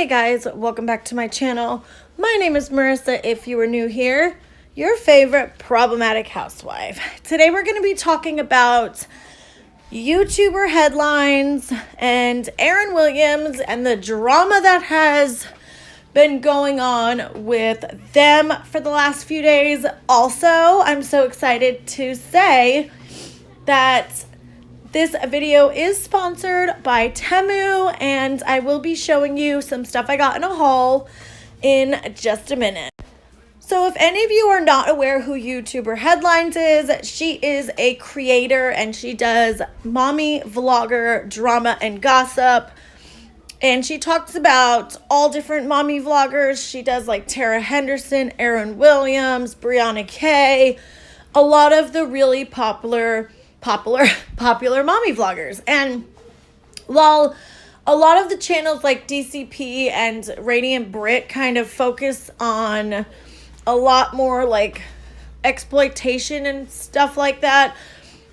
Hey guys, welcome back to my channel. My name is Marissa if you are new here, your favorite problematic housewife. Today we're going to be talking about YouTuber headlines and Aaryn Williams and the drama that has been going on with them for the last few days. Also, I'm so excited to say that this video is sponsored by TEMU, and I will be showing you some stuff I got in a haul in just a minute. So if any of you are not aware who YouTuber Headlines is, she is a creator and she does mommy vlogger drama and gossip. And she talks about all different mommy vloggers. She does like Tara Henderson, Aaryn Williams, Brianna K, a lot of the really popular mommy vloggers. And while a lot of the channels like DCP and Radiant Brit kind of focus on a lot more like exploitation and stuff like that,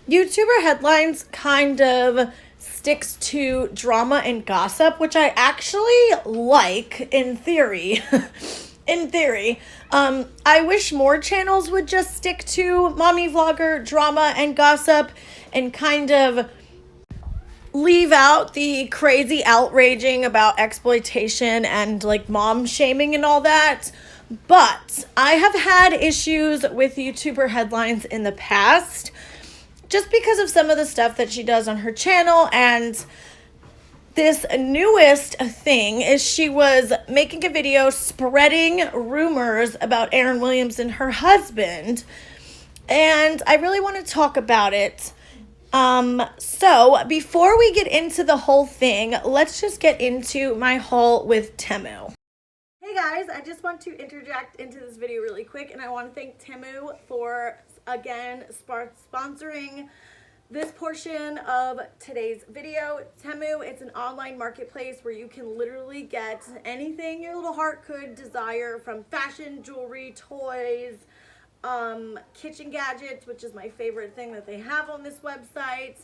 YouTuber Headlines kind of sticks to drama and gossip, which I actually like in theory. In theory, I wish more channels would just stick to mommy vlogger drama and gossip and kind of leave out the crazy outraging about exploitation and like mom shaming and all that. But I have had issues with YouTuber Headlines in the past just because of some of the stuff that she does on her channel. And this newest thing is she was making a video spreading rumors about Aaryn Williams and her husband. And I really want to talk about it. So before we get into the whole thing, let's just get into my haul with TEMU. Hey guys, I just want to interject into this video really quick, and I want to thank TEMU for, again, sponsoring this portion of today's video. TEMU, it's an online marketplace where you can literally get anything your little heart could desire, from fashion, jewelry, toys, kitchen gadgets, which is my favorite thing that they have on this website,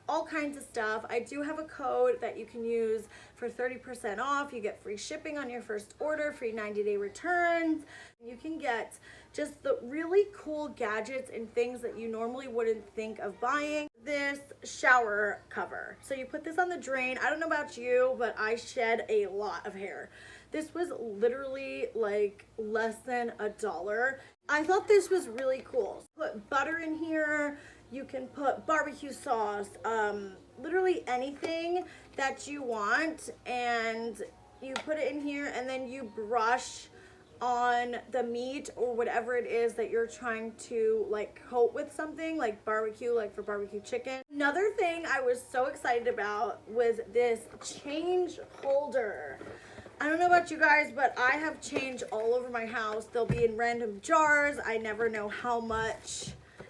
all kinds of stuff. I do have a code that you can use for 30% off. You get free shipping on your first order, free 90-day returns. You can get just the really cool gadgets and things that you normally wouldn't think of buying. This shower cover. So you put this on the drain. I don't know about you, but I shed a lot of hair. This was literally like less than $1. I thought this was really cool. Put butter in here. You can put barbecue sauce, literally anything that you want, and you put it in here, and then you brush on the meat or whatever it is that you're trying to like coat with something like barbecue, like for barbecue chicken. Another thing I was so excited about was this change holder. I don't know about you guys, but I have change all over my house. They'll be in random jars. I never know how much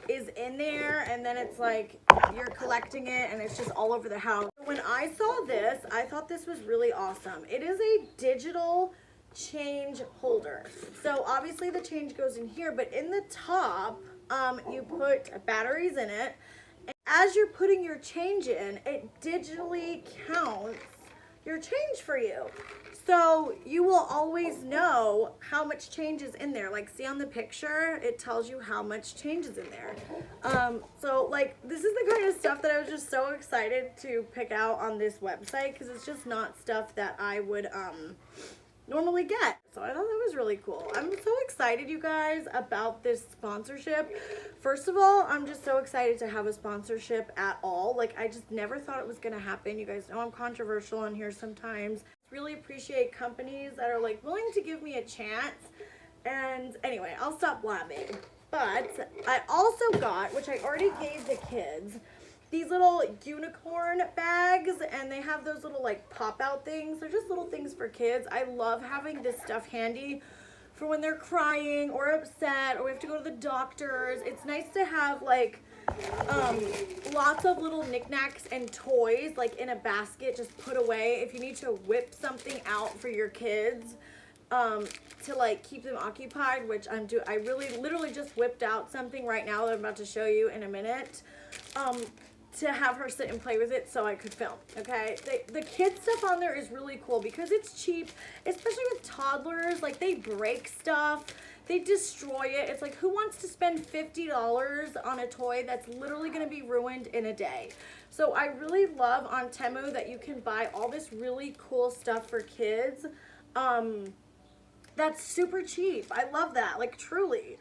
is in there, and then it's like you're collecting it and it's just all over the house. When I saw this, I thought this was really awesome. It is a digital change holder. So obviously the change goes in here, but in the top, you put batteries in it. And as you're putting your change in, it digitally counts your change for you. So you will always know how much change is in there. Like, see on the picture, it tells you how much change is in there. So like, this is the kind of stuff that I was just so excited to pick out on this website, because it's just not stuff that I would normally get. So I thought that was really cool. I'm so excited, you guys, about this sponsorship. First of all, I'm just so excited to have a sponsorship at all. Like, I just never thought it was gonna happen. You guys know I'm controversial on here sometimes. Really appreciate companies that are like willing to give me a chance. And anyway, I'll stop blabbing. But I also got, which I already gave the kids, these little unicorn bags, and they have those little like pop out things. They're just little things for kids. I love having this stuff handy for when they're crying or upset or we have to go to the doctors. It's nice to have like lots of little knickknacks and toys like in a basket just put away if you need to whip something out for your kids to like keep them occupied, which I really literally just whipped out something right now that I'm about to show you in a minute. to have her sit and play with it so I could film, okay? The kid stuff on there is really cool because it's cheap, especially with toddlers. Like, they break stuff, they destroy it. It's like, who wants to spend $50 on a toy that's literally going to be ruined in a day? So I really love on TEMU that you can buy all this really cool stuff for kids. That's super cheap. I love that, like, truly.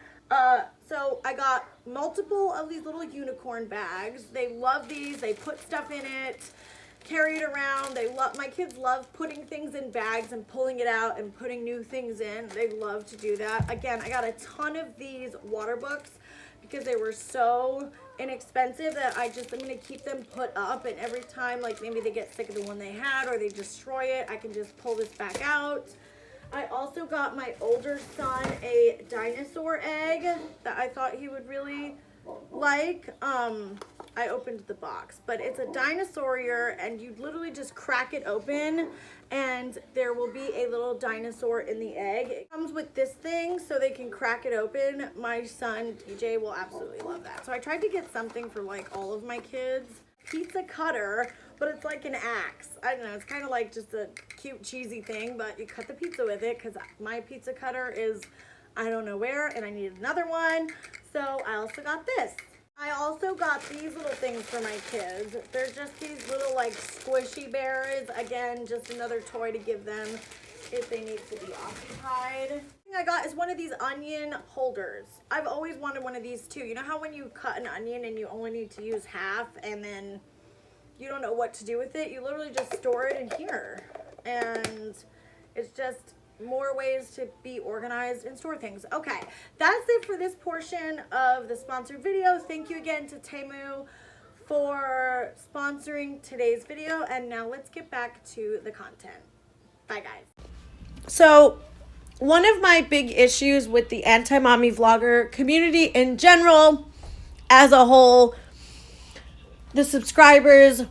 So I got multiple of these little unicorn bags. They love these. They put stuff in it, carry it around. My kids love putting things in bags and pulling it out and putting new things in. They love to do that. Again, I got a ton of these water books because they were so inexpensive that I'm going to keep them put up, and every time, like, maybe they get sick of the one they had or they destroy it, I can just pull this back out. I also got my older son a dinosaur egg that I thought he would really like. I opened the box, but it's a dinosaur ear, and you literally just crack it open and there will be a little dinosaur in the egg. It comes with this thing so they can crack it open. My son DJ will absolutely love that. So I tried to get something for like all of my kids. Pizza cutter, but it's like an axe. I don't know, it's kind of like just a cute cheesy thing, but you cut the pizza with it because my pizza cutter is I don't know where, and I needed another one. So I also got this. I also got these little things for my kids. They're just these little like squishy bears. Again, just another toy to give them if they need to be occupied. The thing I got is one of these onion holders. I've always wanted one of these too. You know how when you cut an onion and you only need to use half and then you don't know what to do with it? You literally just store it in here. And it's just more ways to be organized and store things. Okay, that's it for this portion of the sponsored video. Thank you again to TEMU for sponsoring today's video. And now let's get back to the content. Bye, guys. So one of my big issues with the anti-mommy vlogger community in general, as a whole, the subscribers,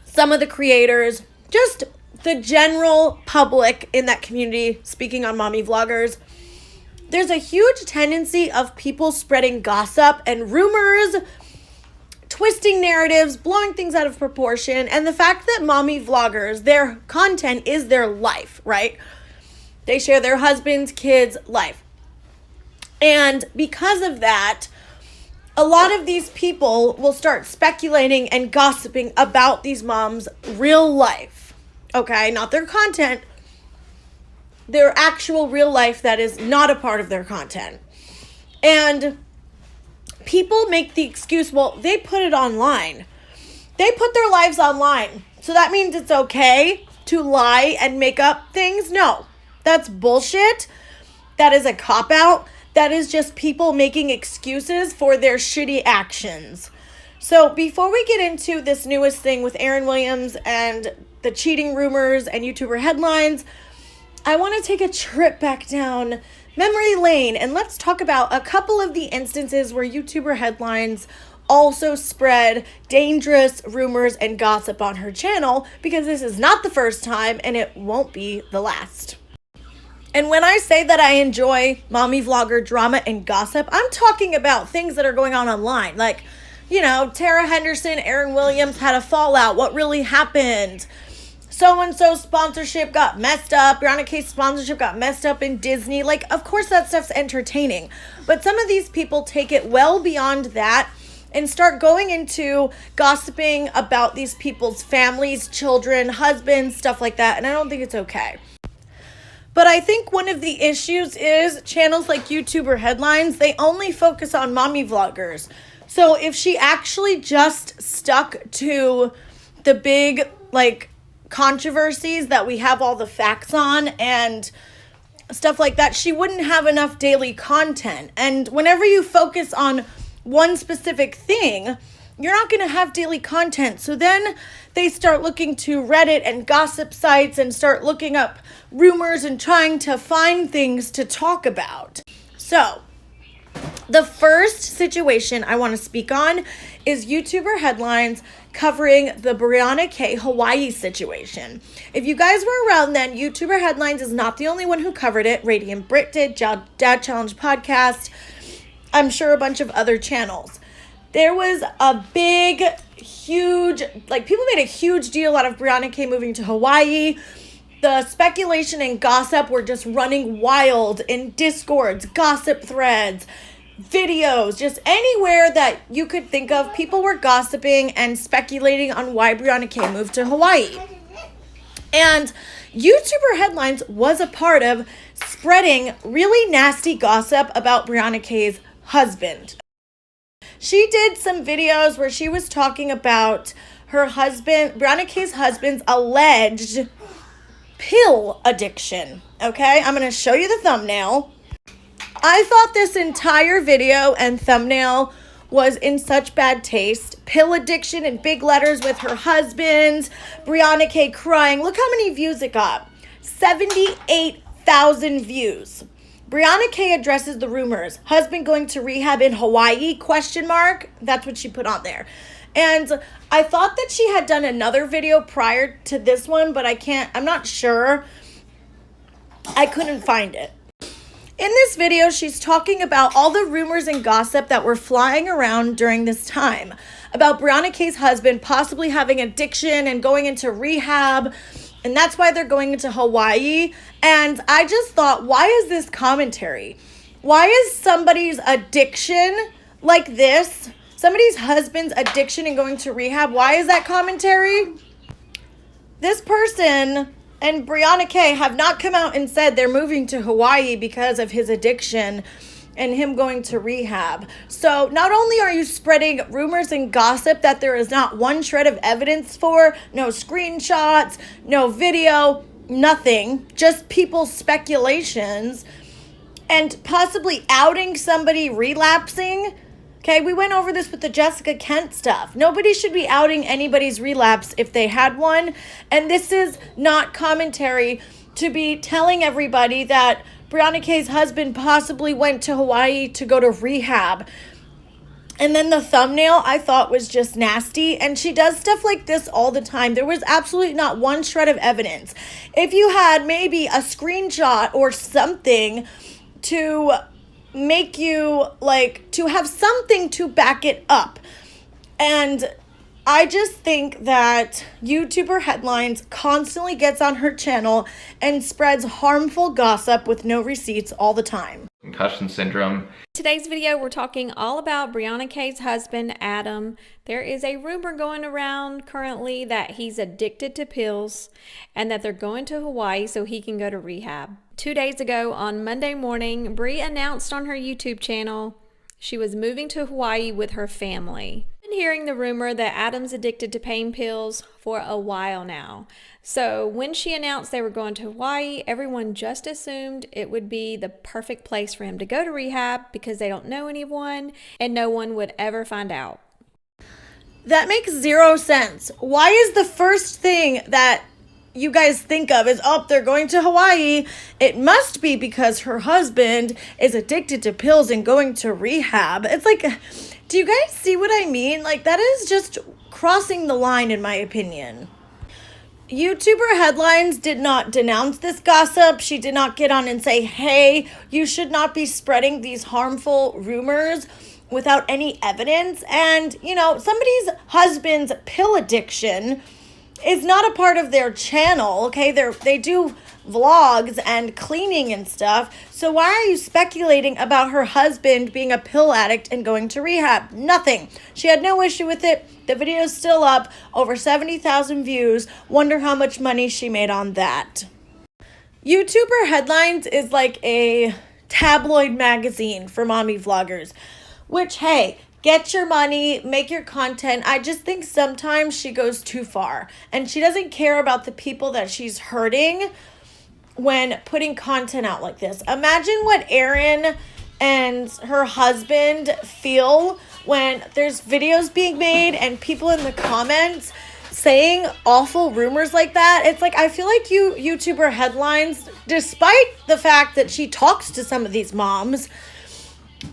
some of the creators, just the general public in that community, speaking on mommy vloggers, there's a huge tendency of people spreading gossip and rumors, twisting narratives, blowing things out of proportion, and the fact that mommy vloggers, their content is their life, right? They share their husband's kids' life. And because of that, a lot of these people will start speculating and gossiping about these moms' real life. Okay, not their content, their actual real life that is not a part of their content. And people make the excuse, well, they put it online. They put their lives online. So that means it's okay to lie and make up things? No, that's bullshit. That is a cop-out. That is just people making excuses for their shitty actions. So before we get into this newest thing with Aaryn Williams and the cheating rumors and YouTuber headlines, I want to take a trip back down memory lane and let's talk about a couple of the instances where YouTuber headlines also spread dangerous rumors and gossip on her channel, because this is not the first time and it won't be the last. And when I say that I enjoy mommy vlogger drama and gossip, I'm talking about things that are going on online. Like, you know, Tara Henderson, Aaryn Williams had a fallout. What really happened? So-and-so sponsorship got messed up. Brianna K's sponsorship got messed up in Disney. Like, of course that stuff's entertaining. But some of these people take it well beyond that and start going into gossiping about these people's families, children, husbands, stuff like that. And I don't think it's okay. But I think one of the issues is channels like YouTuber Headlines, they only focus on mommy vloggers. So if she actually just stuck to the big, like, controversies that we have all the facts on and stuff like that, she wouldn't have enough daily content. And whenever you focus on one specific thing, you're not going to have daily content. So then they start looking to Reddit and gossip sites and start looking up rumors and trying to find things to talk about. So the first situation I want to speak on is YouTuber Headlines covering the Brianna K Hawaii situation. If you guys were around then, YouTuber Headlines is not the only one who covered it. Radiant Brit did, Dad Challenge Podcast, I'm sure a bunch of other channels. There was a big huge, like people made a huge deal out of Brianna K moving to Hawaii. The speculation and gossip were just running wild in Discords, gossip threads, videos, just anywhere that you could think of. People were gossiping and speculating on why Brianna K moved to Hawaii. And YouTuber Headlines was a part of spreading really nasty gossip about Brianna K's husband. She did some videos where she was talking about her husband, Brianna K's husband's alleged pill addiction. Okay, I'm going to show you the thumbnail. I thought this entire video and thumbnail was in such bad taste. Pill addiction in big letters with her husband. Brianna K crying. Look how many views it got. 78,000 views. Brianna K addresses the rumors. Husband going to rehab in Hawaii, ? That's what she put on there. And I thought that she had done another video prior to this one, but I'm not sure. I couldn't find it. In this video, she's talking about all the rumors and gossip that were flying around during this time about Brianna K's husband possibly having addiction and going into rehab, and that's why they're going into Hawaii. And I just thought, why is this commentary? Why is somebody's addiction like this, somebody's husband's addiction and going to rehab, why is that commentary? This person and Brianna K have not come out and said they're moving to Hawaii because of his addiction and him going to rehab. So not only are you spreading rumors and gossip that there is not one shred of evidence for, no screenshots, no video, nothing, just people's speculations, and possibly outing somebody relapsing. Okay, we went over this with the Jessica Kent stuff. Nobody should be outing anybody's relapse if they had one. And this is not commentary to be telling everybody that Brianna K's husband possibly went to Hawaii to go to rehab. And then the thumbnail I thought was just nasty. And she does stuff like this all the time. There was absolutely not one shred of evidence. If you had maybe a screenshot or something to make you to have something to back it up. And I just think that YouTuber Headlines constantly gets on her channel and spreads harmful gossip with no receipts all the time. Concussion syndrome. Today's video, we're talking all about Brianna K's husband, Adam. There is a rumor going around currently that he's addicted to pills and that they're going to Hawaii so he can go to rehab. 2 days ago, on Monday morning, Bri announced on her YouTube channel she was moving to Hawaii with her family. I've been hearing the rumor that Adam's addicted to pain pills for a while now. So when she announced they were going to Hawaii, everyone just assumed it would be the perfect place for him to go to rehab because they don't know anyone and no one would ever find out. That makes zero sense. Why is the first thing that you guys think of is, oh, they're going to Hawaii? It must be because her husband is addicted to pills and going to rehab. It's like, do you guys see what I mean? Like, that is just crossing the line in my opinion. YouTuber Headlines did not denounce this gossip. She did not get on and say, hey, you should not be spreading these harmful rumors without any evidence. And, you know, somebody's husband's pill addiction is not a part of their channel, okay? They do vlogs and cleaning and stuff. So why are you speculating about her husband being a pill addict and going to rehab? Nothing. She had no issue with it. The video is still up, over 70,000 views. Wonder how much money she made on that. YouTuber Headlines is like a tabloid magazine for mommy vloggers, which, hey, get your money, make your content. I just think sometimes she goes too far and she doesn't care about the people that she's hurting when putting content out like this. Imagine what Aaryn and her husband feel when there's videos being made and people in the comments saying awful rumors like that. It's like, I feel like YouTuber Headlines, despite the fact that she talks to some of these moms,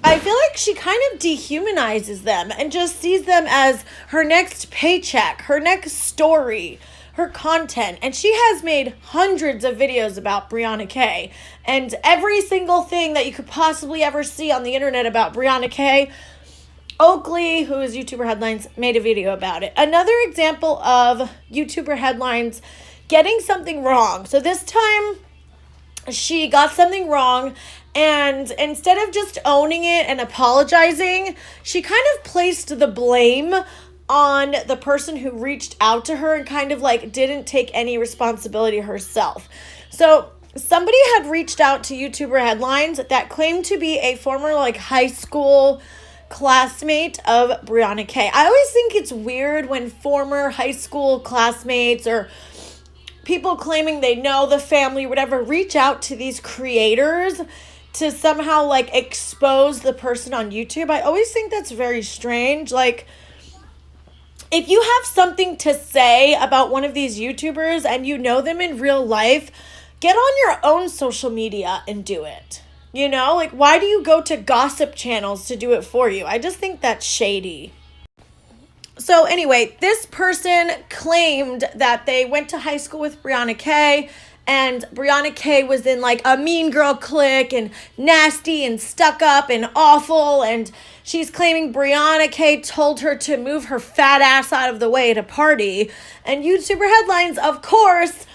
I feel like she kind of dehumanizes them and just sees them as her next paycheck, her next story, her content. And she has made hundreds of videos about Brianna K. And every single thing that you could possibly ever see on the internet about Brianna K Oakley, who is YouTuber Headlines, made a video about it. Another example of YouTuber Headlines getting something wrong. So this time she got something wrong, and instead of just owning it and apologizing, she kind of placed the blame on the person who reached out to her and kind of like didn't take any responsibility herself. So somebody had reached out to YouTuber Headlines that claimed to be a former like high school classmate of Brianna K. I always think it's weird when former high school classmates or people claiming they know the family, whatever, reach out to these creators to somehow like expose the person on YouTube. I always think that's very strange. Like, if you have something to say about one of these YouTubers and you know them in real life, get on your own social media and do it. You know, like, why do you go to gossip channels to do it for you? I just think that's shady. So anyway, this person claimed that they went to high school with Brianna K, and Brianna K was in like a mean girl clique and nasty and stuck up and awful, and she's claiming Brianna K told her to move her fat ass out of the way to party. And YouTuber Headlines, of course,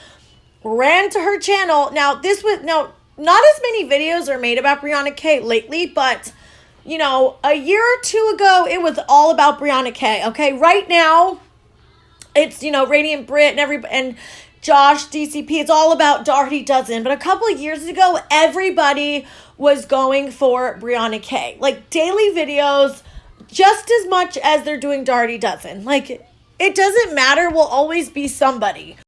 ran to her channel. Now, not as many videos are made about Brianna K lately, but, you know, a year or two ago, it was all about Brianna K, okay? Right now, it's, you know, Radiant Brit and Josh, DCP, it's all about Dirty Dozen. But a couple of years ago, everybody was going for Brianna K. Like, daily videos, just as much as they're doing Dirty Dozen. Like, it doesn't matter, will always be somebody.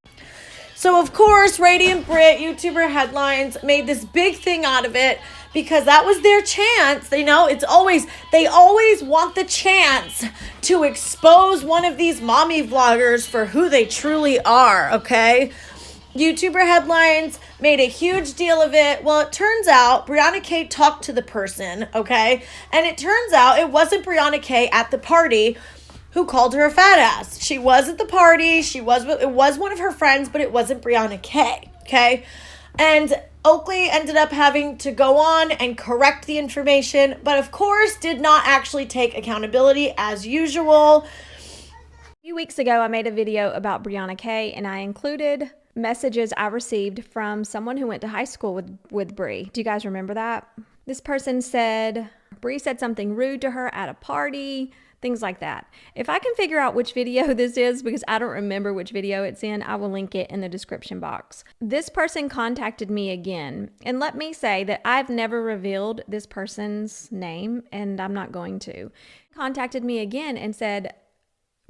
So, of course, Radiant Brit, YouTuber Headlines, made this big thing out of it because that was their chance. You know, they always want the chance to expose one of these mommy vloggers for who they truly are, okay? YouTuber Headlines made a huge deal of it. Well, it turns out Brianna K talked to the person, okay? And it turns out it wasn't Brianna K at the party who called her a fat ass. She was at the party. It was one of her friends, but it wasn't Brianna K, okay? And Oakley ended up having to go on and correct the information, but of course did not actually take accountability as usual. A few weeks ago, I made a video about Brianna K, and I included messages I received from someone who went to high school with Bri. Do you guys remember that? This person said Bri said something rude to her at a party, things like that. If I can figure out which video this is, because I don't remember which video it's in, I will link it in the description box. This person contacted me again, and let me say that I've never revealed this person's name, and I'm not going to. Contacted me again and said,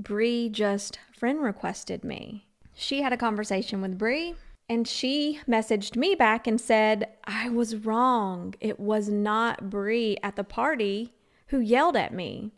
Bri just friend requested me. She had a conversation with Bri, and she messaged me back and said, I was wrong. It was not Bri at the party who yelled at me.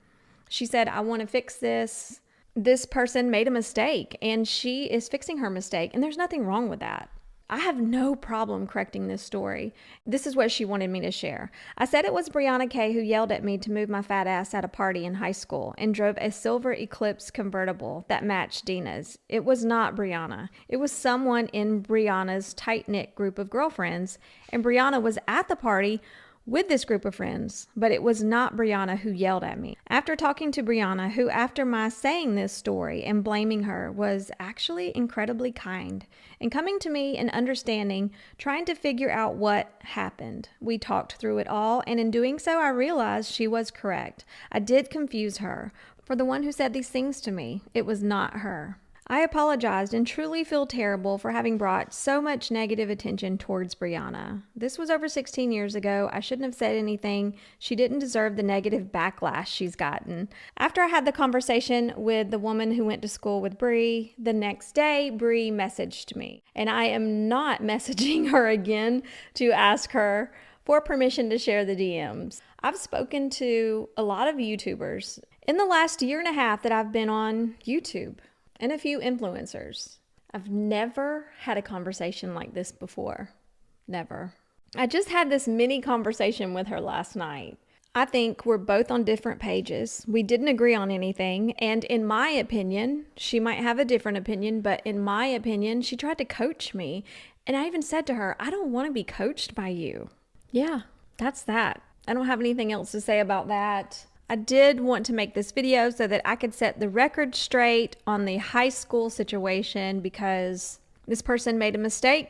She said, I want to fix this. This person made a mistake, and she is fixing her mistake, and there's nothing wrong with that. I have no problem correcting this story. This is what she wanted me to share. I said it was Brianna K who yelled at me to move my fat ass at a party in high school and drove a silver Eclipse convertible that matched Dina's. It was not Brianna. It was someone in Brianna's tight-knit group of girlfriends, and Brianna was at the party with this group of friends, but it was not Brianna who yelled at me. After talking to Brianna, who after my saying this story and blaming her was actually incredibly kind and coming to me and understanding, trying to figure out what happened. We talked through it all, and in doing so, I realized she was correct. I did confuse her. For the one who said these things to me, it was not her. I apologized and truly feel terrible for having brought so much negative attention towards Brianna. This was over 16 years ago. I shouldn't have said anything. She didn't deserve the negative backlash she's gotten. After I had the conversation with the woman who went to school with Bri, the next day, Bri messaged me. And I am not messaging her again to ask her for permission to share the DMs. I've spoken to a lot of YouTubers in the last year and a half that I've been on YouTube, and a few influencers. I've never had a conversation like this before. Never. I just had this mini conversation with her last night. I think we're both on different pages. We didn't agree on anything, and in my opinion, she might have a different opinion, but in my opinion, she tried to coach me. And I even said to her, I don't want to be coached by you. Yeah, that's that. I don't have anything else to say about that. I did want to make this video so that I could set the record straight on the high school situation because this person made a mistake.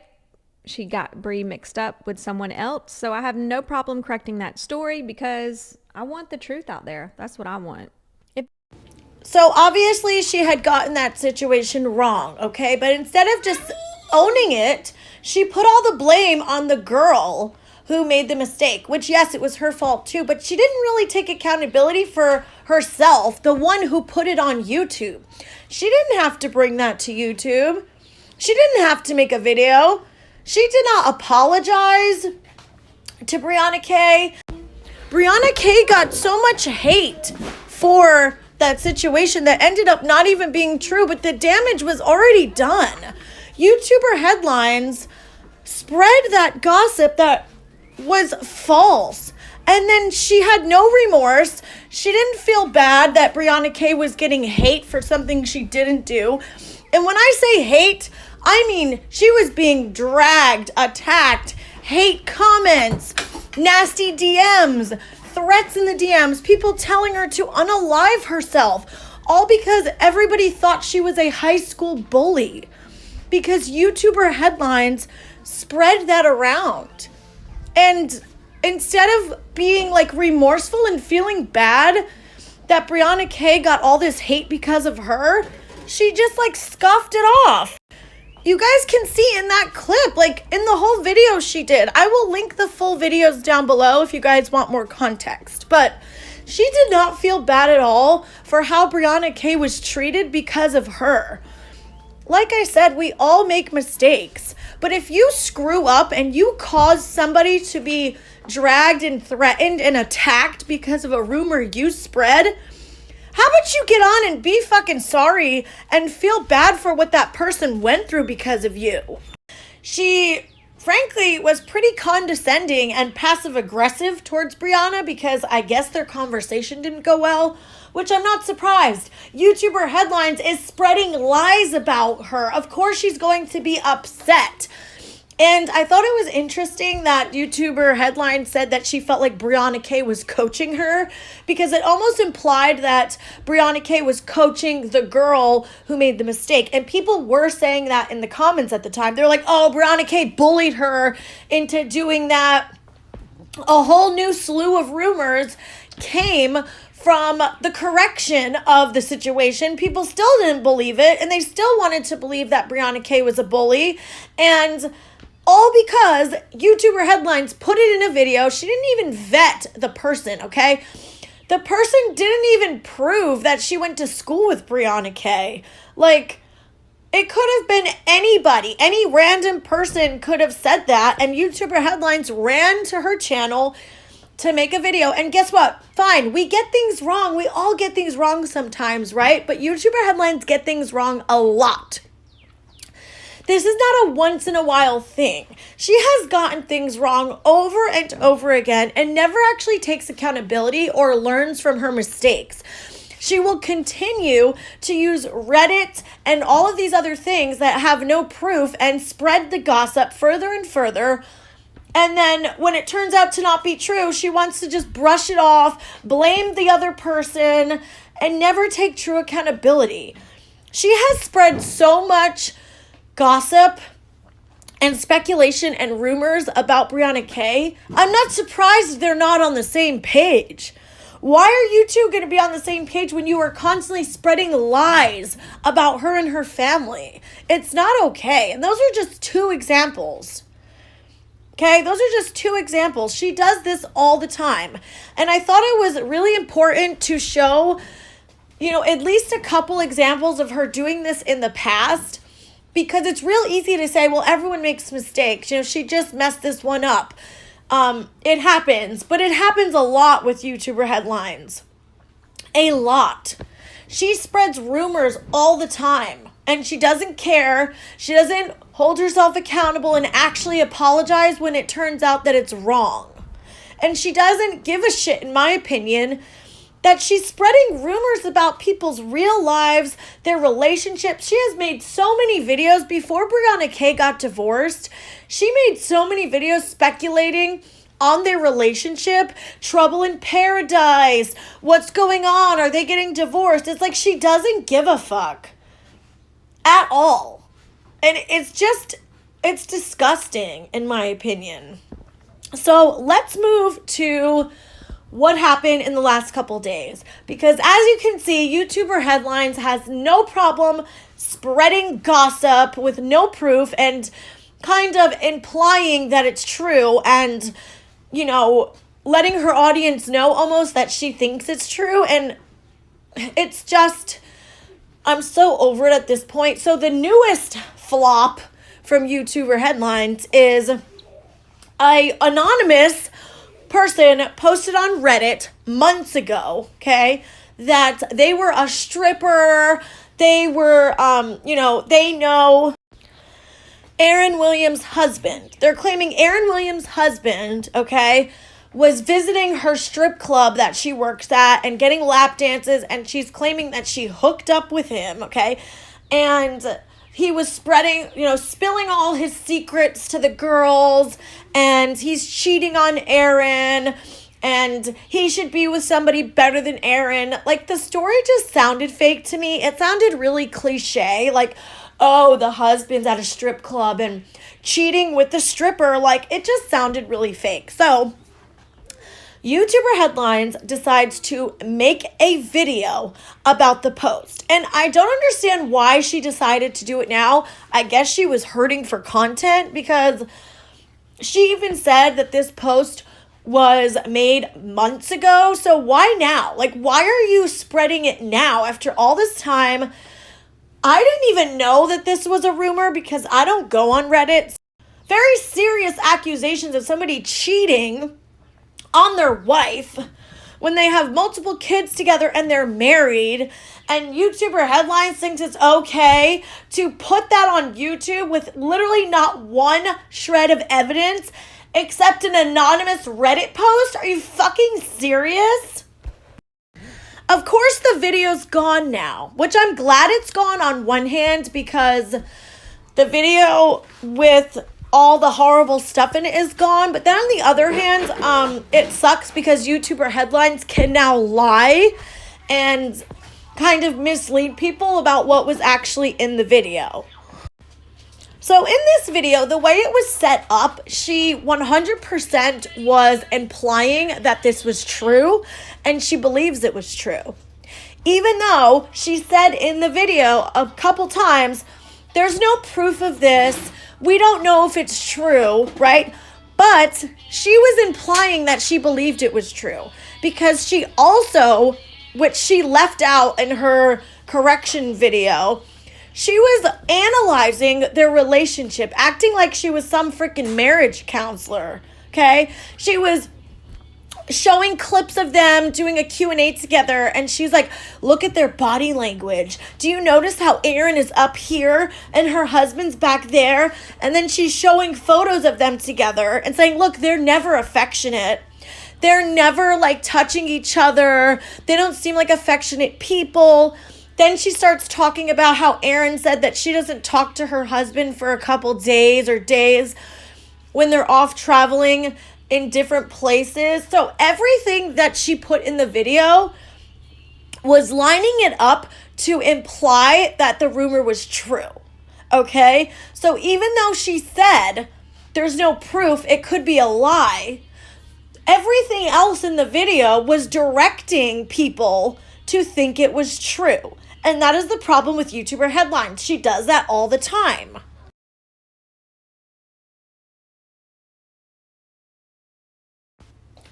She got Bree mixed up with someone else. So I have no problem correcting that story because I want the truth out there. That's what I want. So obviously she had gotten that situation wrong, okay? But instead of just owning it, she put all the blame on the girl who made the mistake, which yes, it was her fault too, but she didn't really take accountability for herself, the one who put it on YouTube. She didn't have to bring that to YouTube. She didn't have to make a video. She did not apologize to Brianna K. Brianna K got so much hate for that situation that ended up not even being true, but the damage was already done. YouTuber headlines spread that gossip that was false. And then she had no remorse. She didn't feel bad that Brianna K was getting hate for something she didn't do. And when I say hate, I mean she was being dragged, attacked, hate comments, nasty DMs, threats in the DMs, people telling her to unalive herself, all because everybody thought she was a high school bully. Because YouTuber headlines spread that around. And instead of being like remorseful and feeling bad that Brianna K got all this hate because of her, she just like scoffed it off. You guys can see in that clip, like in the whole video she did. I will link the full videos down below if you guys want more context. But she did not feel bad at all for how Brianna K was treated because of her. Like I said, we all make mistakes. But if you screw up and you cause somebody to be dragged and threatened and attacked because of a rumor you spread, how about you get on and be fucking sorry and feel bad for what that person went through because of you? She, frankly, was pretty condescending and passive-aggressive towards Brianna because I guess their conversation didn't go well, which I'm not surprised. YouTuber headlines is spreading lies about her. Of course she's going to be upset. And I thought it was interesting that YouTuber headline said that she felt like Brianna K was coaching her because it almost implied that Brianna K was coaching the girl who made the mistake. And people were saying that in the comments at the time. They're like, oh, Brianna K bullied her into doing that. A whole new slew of rumors came from the correction of the situation. People still didn't believe it, and they still wanted to believe that Brianna K was a bully. And all because YouTuber headlines put it in a video. She didn't even vet the person, okay? The person didn't even prove that she went to school with Brianna K. Like, it could have been anybody. Any random person could have said that, and YouTuber headlines ran to her channel to make a video. And guess what? Fine, we get things wrong. We all get things wrong sometimes, right? But YouTuber headlines get things wrong a lot. This is not a once in a while thing. She has gotten things wrong over and over again and never actually takes accountability or learns from her mistakes. She will continue to use Reddit and all of these other things that have no proof and spread the gossip further and further. And then when it turns out to not be true, she wants to just brush it off, blame the other person, and never take true accountability. She has spread so much gossip and speculation and rumors about Brianna K. I'm not surprised they're not on the same page. Why are you two going to be on the same page when you are constantly spreading lies about her and her family? It's not okay. And those are just two examples. Okay, those are just two examples. She does this all the time. And I thought it was really important to show, at least a couple examples of her doing this in the past. Because it's real easy to say, well, everyone makes mistakes. She just messed this one up. It happens. But it happens a lot with YouTuber headlines. A lot. She spreads rumors all the time. And she doesn't care. She doesn't hold herself accountable and actually apologize when it turns out that it's wrong. And she doesn't give a shit, in my opinion, that she's spreading rumors about people's real lives, their relationships. She has made so many videos before Brianna K got divorced. She made so many videos speculating on their relationship, trouble in paradise, what's going on, are they getting divorced? It's like she doesn't give a fuck at all. And it's disgusting in my opinion. So let's move to what happened in the last couple days. Because as you can see, YouTuber Headlines has no problem spreading gossip with no proof and kind of implying that it's true and, you know, letting her audience know almost that she thinks it's true. And it's just, I'm so over it at this point. So the newest flop from YouTuber Headlines is a anonymous person posted on Reddit months ago, okay, that they were a stripper. They were, they know Aaryn Williams' husband. They're claiming Aaryn Williams' husband, okay, was visiting her strip club that she works at and getting lap dances, and she's claiming that she hooked up with him, okay, and he was spilling all his secrets to the girls, and he's cheating on Aaryn, and he should be with somebody better than Aaryn. Like, the story just sounded fake to me. It sounded really cliche, like, oh, the husband's at a strip club and cheating with the stripper. Like, it just sounded really fake. So YouTuber Headlines decides to make a video about the post. And I don't understand why she decided to do it now. I guess she was hurting for content, because she even said that this post was made months ago. So why now? Like, why are you spreading it now after all this time? I didn't even know that this was a rumor because I don't go on Reddit. Very serious accusations of somebody cheating on their wife when they have multiple kids together and they're married, and YouTuber Headlines thinks it's okay to put that on YouTube with literally not one shred of evidence except an anonymous Reddit post? Are you fucking serious? Of course the video's gone now, which I'm glad it's gone on one hand, because the video with all the horrible stuff in it is gone. But then on the other hand, it sucks because YouTuber Headlines can now lie and kind of mislead people about what was actually in the video. So in this video, the way it was set up, she 100% was implying that this was true, and she believes it was true. Even though she said in the video a couple times, there's no proof of this, we don't know if it's true, right? But she was implying that she believed it was true, because she also, which she left out in her correction video, she was analyzing their relationship, acting like she was some freaking marriage counselor, okay? She was showing clips of them doing a Q&A together, and she's like, look at their body language. Do you notice how Aaryn is up here and her husband's back there? And then she's showing photos of them together and saying, look, they're never affectionate. They're never like touching each other. They don't seem like affectionate people. Then she starts talking about how Aaryn said that she doesn't talk to her husband for a couple days when they're off traveling in different places. So everything that she put in the video was lining it up to imply that the rumor was true. Okay? So even though she said there's no proof, it could be a lie, everything else in the video was directing people to think it was true. And that is the problem with YouTuber Headlines. She does that all the time.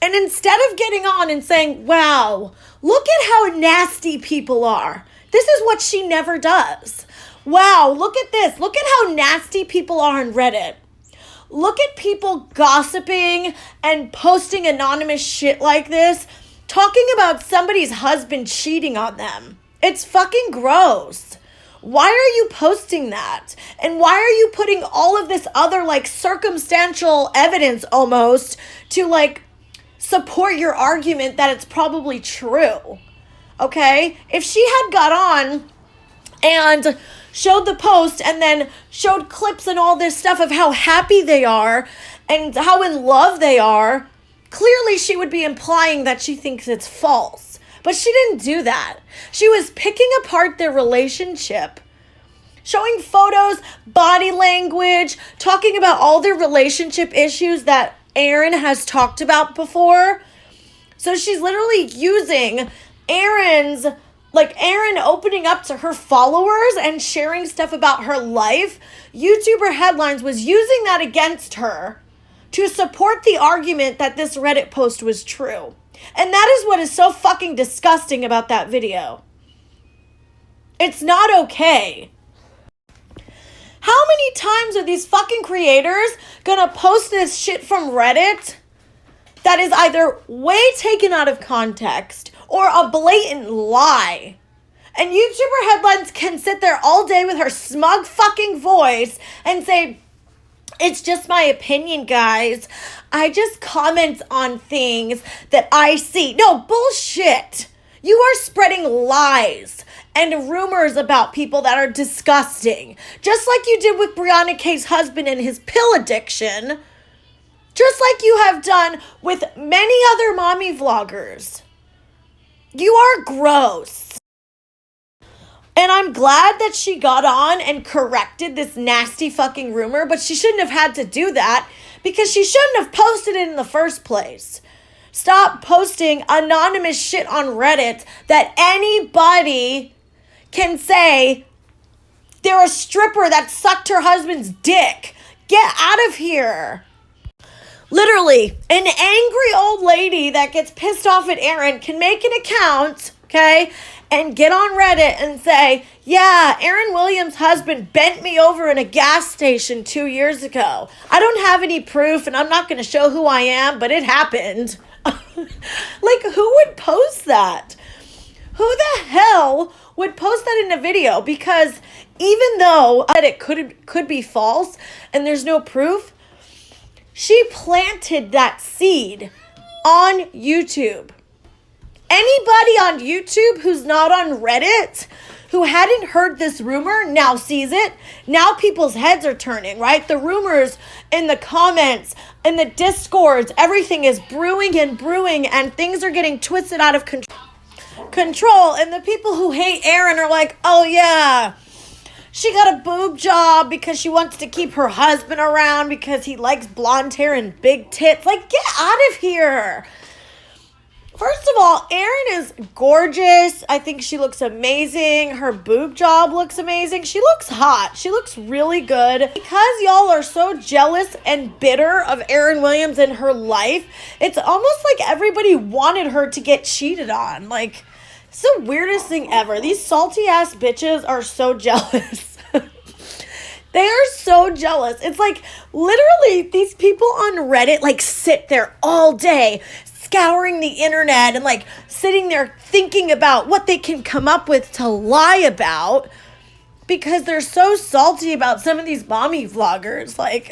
And instead of getting on and saying, wow, look at how nasty people are. This is what she never does. Wow, look at this. Look at how nasty people are on Reddit. Look at people gossiping and posting anonymous shit like this, talking about somebody's husband cheating on them. It's fucking gross. Why are you posting that? And why are you putting all of this other like circumstantial evidence almost to like support your argument that it's probably true? Okay? If she had got on and showed the post and then showed clips and all this stuff of how happy they are and how in love they are, clearly she would be implying that she thinks it's false. But she didn't do that. She was picking apart their relationship, showing photos, body language, talking about all their relationship issues that Aaryn has talked about before. So she's literally using Aaryn opening up to her followers and sharing stuff about her life. YouTuber Headlines was using that against her to support the argument that this Reddit post was true. And that is what is so fucking disgusting about that video. It's not okay. How many times are these fucking creators gonna post this shit from Reddit that is either way taken out of context or a blatant lie? And YouTuber Headlines can sit there all day with her smug fucking voice and say, it's just my opinion, guys. I just comment on things that I see. No, bullshit. You are spreading lies and rumors about people that are disgusting. Just like you did with Brianna K's husband and his pill addiction. Just like you have done with many other mommy vloggers. You are gross. And I'm glad that she got on and corrected this nasty fucking rumor, but she shouldn't have had to do that because she shouldn't have posted it in the first place. Stop posting anonymous shit on Reddit that anybody can say they're a stripper that sucked her husband's dick. Get out of here. Literally, an angry old lady that gets pissed off at Aaryn can make an account, okay, and get on Reddit and say, yeah, Aaryn Williams' husband bent me over in a gas station 2 years ago. I don't have any proof and I'm not going to show who I am, but it happened. Like, who would post that? Who the hell would post that in a video? Because even though it could be false and there's no proof, she planted that seed on YouTube. Anybody on YouTube who's not on Reddit, who hadn't heard this rumor, now sees it. Now people's heads are turning, right? The rumors in the comments, in the discords, everything is brewing, and things are getting twisted out of control. And the people who hate Aaryn are like, oh yeah, she got a boob job because she wants to keep her husband around because he likes blonde hair and big tits. Like, get out of here. First of all, Aaryn is gorgeous. I think she looks amazing. Her boob job looks amazing. She looks hot. She looks really good. Because y'all are so jealous and bitter of Aaryn Williams in her life, it's almost like everybody wanted her to get cheated on. Like, it's the weirdest thing ever. These salty ass bitches are so jealous. They are so jealous. It's like, literally, these people on Reddit, like, sit there all day scouring the internet and like sitting there thinking about what they can come up with to lie about because they're so salty about some of these mommy vloggers. Like,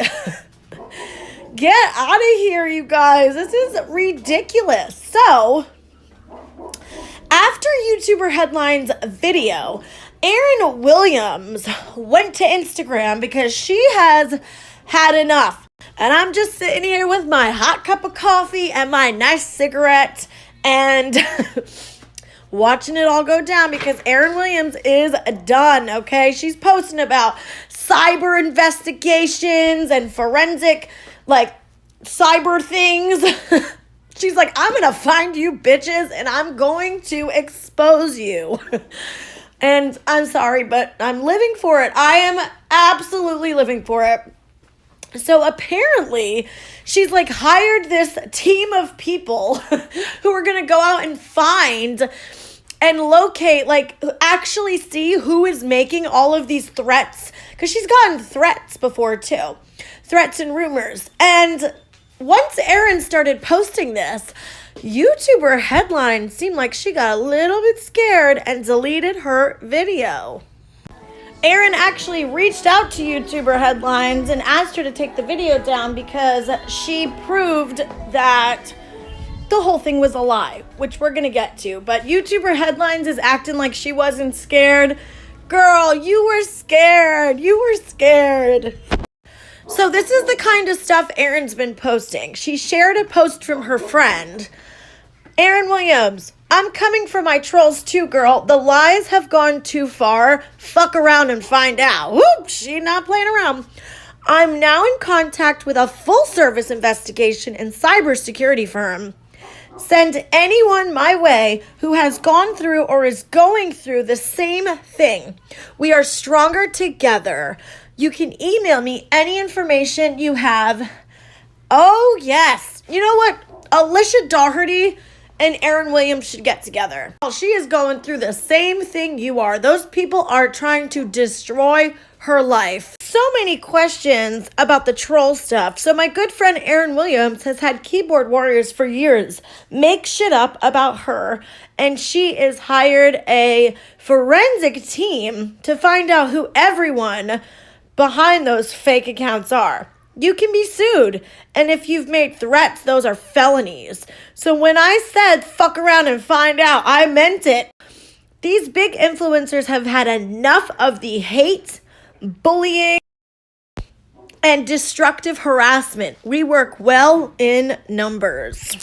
get out of here, you guys. This is ridiculous. So, after YouTuber Headlines video, Aaryn Williams went to Instagram because she has had enough. And I'm just sitting here with my hot cup of coffee and my nice cigarette and watching it all go down because Aaryn Williams is done, okay? She's posting about cyber investigations and forensic, like, cyber things. She's like, I'm going to find you bitches and I'm going to expose you. And I'm sorry, but I'm living for it. I am absolutely living for it. So apparently she's like hired this team of people who are going to go out and find and locate, like actually see who is making all of these threats. Because she's gotten threats before too. Threats and rumors. And once Aaryn started posting this, YouTuber Headlines seemed like she got a little bit scared and deleted her video. Aaryn actually reached out to YouTuber Headlines and asked her to take the video down because she proved that the whole thing was a lie, which we're going to get to. But YouTuber Headlines is acting like she wasn't scared. Girl, you were scared. You were scared. So this is the kind of stuff Aaryn's been posting. She shared a post from her friend. Aaryn Williams, I'm coming for my trolls too, girl. The lies have gone too far. Fuck around and find out. Whoop, she not playing around. I'm now in contact with a full-service investigation and cybersecurity firm. Send anyone my way who has gone through or is going through the same thing. We are stronger together. You can email me any information you have. Oh, yes. You know what? Alicia Doherty and Aaryn Williams should get together. She is going through the same thing you are. Those people are trying to destroy her life. So many questions about the troll stuff. So my good friend Aaryn Williams has had keyboard warriors for years make shit up about her, and she has hired a forensic team to find out who everyone behind those fake accounts are. You can be sued, and if you've made threats, those are felonies. So when I said fuck around and find out, I meant it. These big influencers have had enough of the hate, bullying, and destructive harassment. We work well in numbers.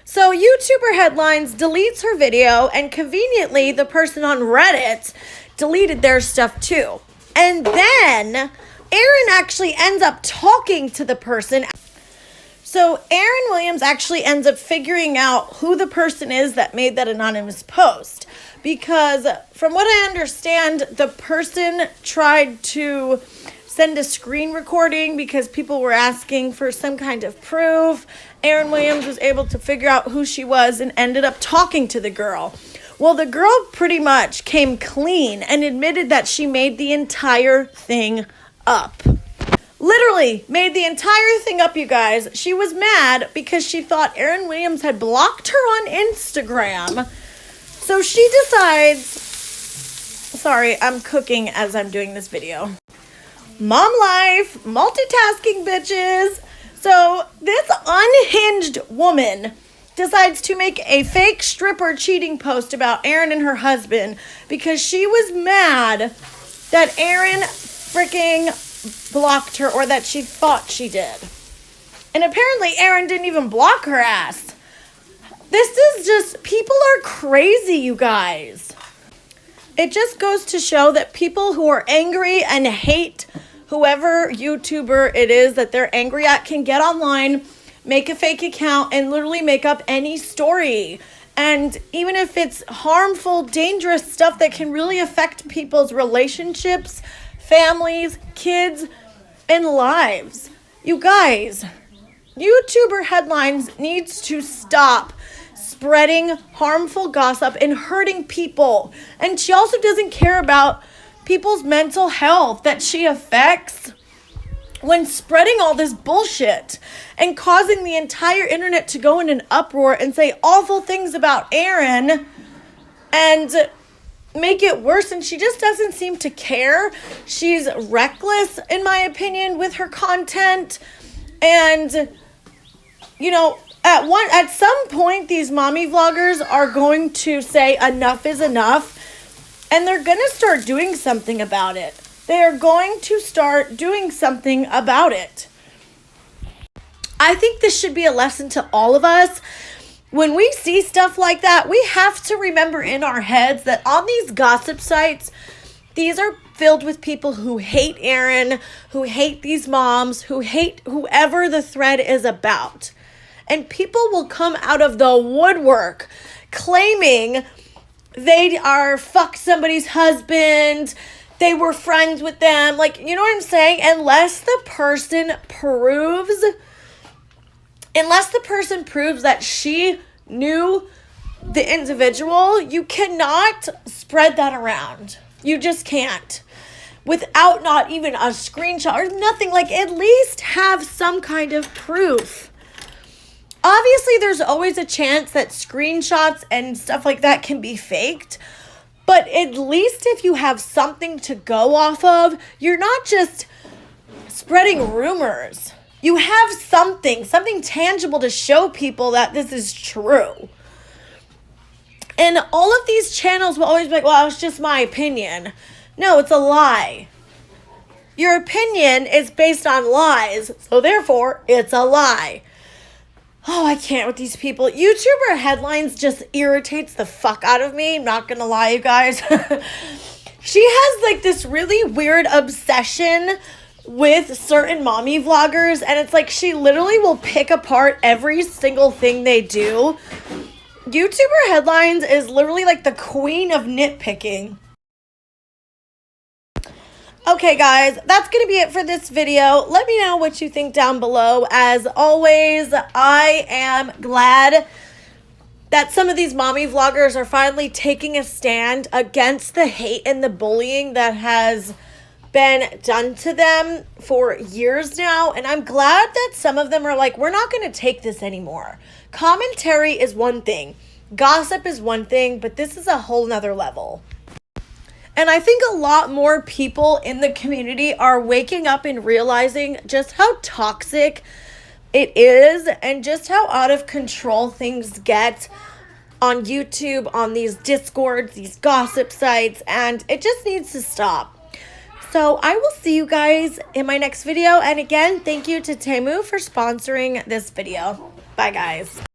So YouTuber Headlines deletes her video, and conveniently the person on Reddit deleted their stuff too. And then Aaryn actually ends up talking to the person. So Aaryn Williams actually ends up figuring out who the person is that made that anonymous post. Because from what I understand, the person tried to send a screen recording because people were asking for some kind of proof. Aaryn Williams was able to figure out who she was and ended up talking to the girl. Well, the girl pretty much came clean and admitted that she made the entire thing up. Literally made the entire thing up, you guys. She was mad because she thought Aaryn Williams had blocked her on Instagram. So she decides, sorry, I'm cooking as I'm doing this video. Mom life, multitasking bitches. So this unhinged woman decides to make a fake stripper cheating post about Aaryn and her husband because she was mad that Aaryn freaking blocked her, or that she thought she did. And apparently Aaryn didn't even block her ass. This is just, people are crazy, you guys. It just goes to show that people who are angry and hate whoever YouTuber it is that they're angry at can get online, make a fake account, and literally make up any story. And even if it's harmful, dangerous stuff that can really affect people's relationships, families, kids, and lives. You guys, YouTuber Headlines needs to stop spreading harmful gossip and hurting people. And she also doesn't care about people's mental health that she affects when spreading all this bullshit and causing the entire internet to go in an uproar and say awful things about Aaryn and make it worse. And she just doesn't seem to care. She's reckless, in my opinion, with her content. And, you know, at some point, these mommy vloggers are going to say enough is enough. And they're going to start doing something about it. They are going to start doing something about it. I think this should be a lesson to all of us. When we see stuff like that, we have to remember in our heads that on these gossip sites, these are filled with people who hate Aaryn, who hate these moms, who hate whoever the thread is about. And people will come out of the woodwork claiming they are fucked somebody's husband, they were friends with them. Like, you know what I'm saying? Unless the person proves that she knew the individual, you cannot spread that around. You just can't. Without not even a screenshot or nothing. Like, at least have some kind of proof. Obviously, there's always a chance that screenshots and stuff like that can be faked. But at least if you have something to go off of, you're not just spreading rumors. You have something tangible to show people that this is true. And all of these channels will always be like, well, it's just my opinion. No, it's a lie. Your opinion is based on lies, so therefore it's a lie. Oh, I can't with these people. YouTuber headlines just irritates the fuck out of me. Not gonna lie, you guys. She has like this really weird obsession with certain mommy vloggers, and it's like she literally will pick apart every single thing they do. YouTuber headlines is literally like the queen of nitpicking. Okay, guys, that's going to be it for this video. Let me know what you think down below. As always, I am glad that some of these mommy vloggers are finally taking a stand against the hate and the bullying that has been done to them for years now. And I'm glad that some of them are like, we're not going to take this anymore. Commentary is one thing. Gossip is one thing, but this is a whole nother level. And I think a lot more people in the community are waking up and realizing just how toxic it is and just how out of control things get on YouTube, on these Discords, these gossip sites, and it just needs to stop. So I will see you guys in my next video. And again, thank you to TEMU for sponsoring this video. Bye, guys.